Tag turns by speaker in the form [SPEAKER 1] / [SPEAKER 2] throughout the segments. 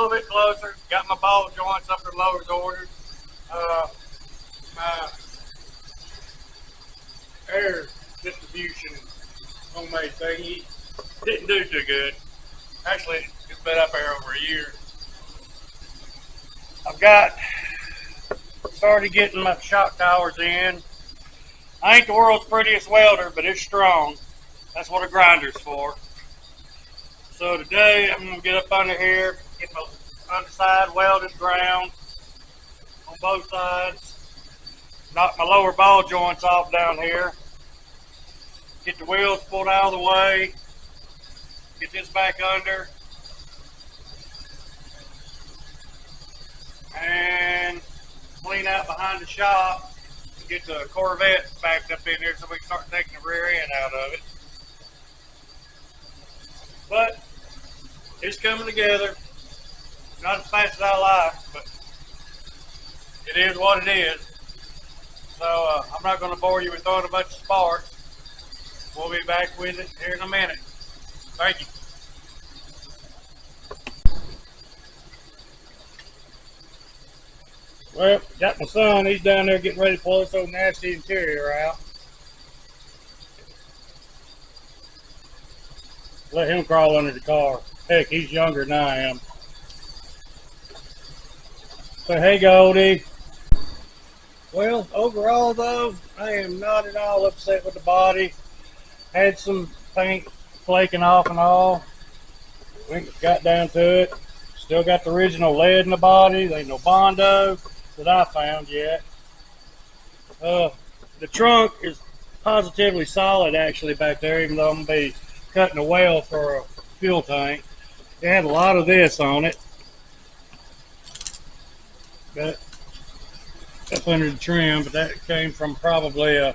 [SPEAKER 1] little bit closer. Got my ball joints up and lowers ordered. My air distribution homemade thingy didn't do too good. Actually, it's been up there over a year. I've got started getting my shock towers in. I ain't the world's prettiest welder, but it's strong. That's what a grinder's for. So today I'm gonna get up under here, get my underside welded, ground on both sides, knock my lower ball joints off down here, get the wheels pulled out of the way, get this back under, and clean out behind the shop and get the Corvette backed up in here so we can start taking the rear end out of it. But it's coming together. Not as fast as I like, but it is what it is. So I'm not going to bore you with throwing a bunch of sparks. We'll be back with it here in a minute. Thank you. Well, got my son. He's down there getting ready to pull this old nasty interior out. Let him crawl under the car. Heck, he's younger than I am. So, hey, Goldie. Well, overall, though, I am not at all upset with the body. Had some paint flaking off and all. We got down to it. Still got the original lead in the body. There ain't no Bondo that I found yet. The trunk is positively solid, actually, back there, even though I'm going to be cutting a well for a fuel tank. It had a lot of this on it, but up under the trim, but that came from probably a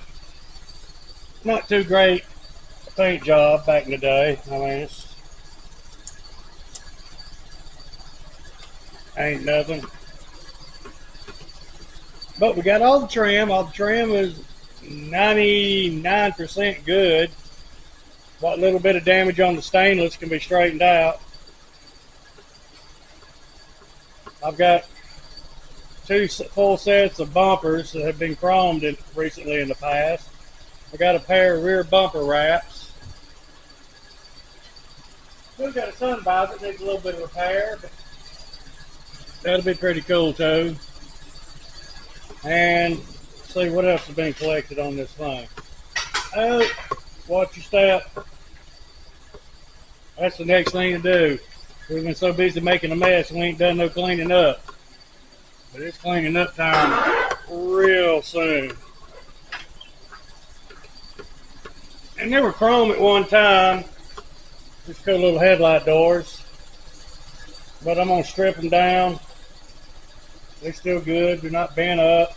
[SPEAKER 1] not too great paint job back in the day. I mean, it's ain't nothing. But we got all the trim. All the trim is 99% good. What little bit of damage on the stainless can be straightened out. I've got 2 full sets of bumpers that have been chromed recently in the past. I got a pair of rear bumper wraps. Still got a sun visor that needs a little bit of repair, but that'll be pretty cool too. And let's see what else has been collected on this thing. Oh, watch your step. That's the next thing to do. We've been so busy making a mess, we ain't done no cleaning up. But it's cleaning up time real soon. And they were chrome at one time. Just cool little headlight doors. But I'm going to strip them down. They're still good. They're not bent up.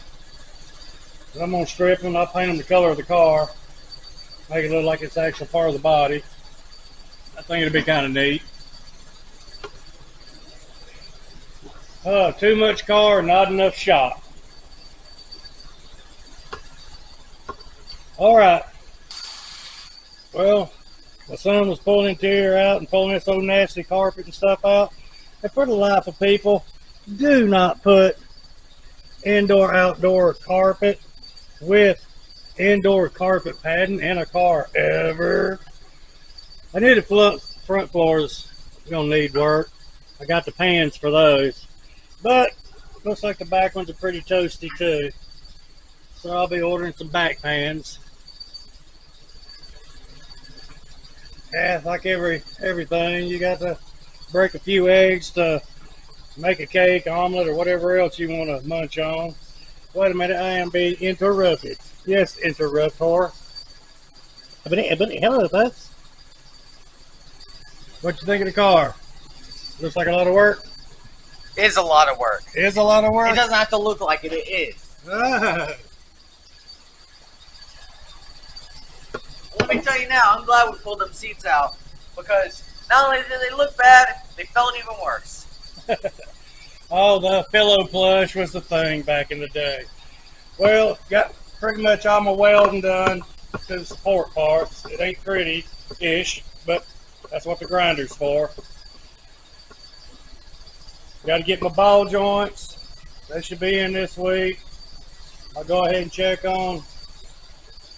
[SPEAKER 1] But I'm going to strip them. I'll paint them the color of the car. Make it look like it's actually part of the body. I think it'll be kind of neat. Too much car, not enough shop. Alright. Well, my son was pulling interior out and pulling this old nasty carpet and stuff out. And for the life of people, do not put indoor-outdoor carpet with indoor carpet padding in a car ever. I knew the front floors gonna need work. I got the pans for those. But looks like the back ones are pretty toasty too. So I'll be ordering some back pans. Yeah, like everything, you got to break a few eggs to make a cake, omelet, or whatever else you want to munch on. Wait a minute, I am being interrupted. Yes, interruptor. Hello, folks. What you think of the car? Looks like a lot of work.
[SPEAKER 2] It's a lot of work.
[SPEAKER 1] It is a lot of work?
[SPEAKER 2] It doesn't have to look like it, it is.
[SPEAKER 1] Ah.
[SPEAKER 2] Let me tell you now, I'm glad we pulled them seats out, because not only did they look bad, they felt even worse.
[SPEAKER 1] Oh, the pillow plush was the thing back in the day. Well, got pretty much all my welding done to the support parts. It ain't pretty-ish, but that's what the grinder's for. Got to get my ball joints. They should be in this week. I'll go ahead and check on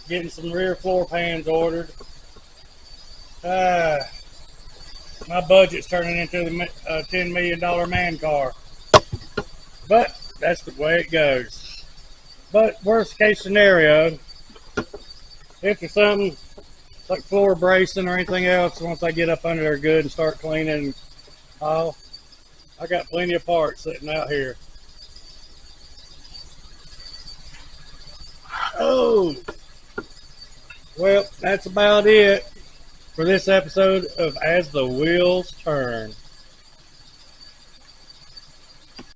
[SPEAKER 1] getting some rear floor pans ordered. My budget's turning into the $10 million man car. But that's the way it goes. But worst case scenario, if there's something like floor bracing or anything else, once I get up under there good and start cleaning, I got plenty of parts sitting out here. Oh, well, that's about it for this episode of As the Wheels Turn.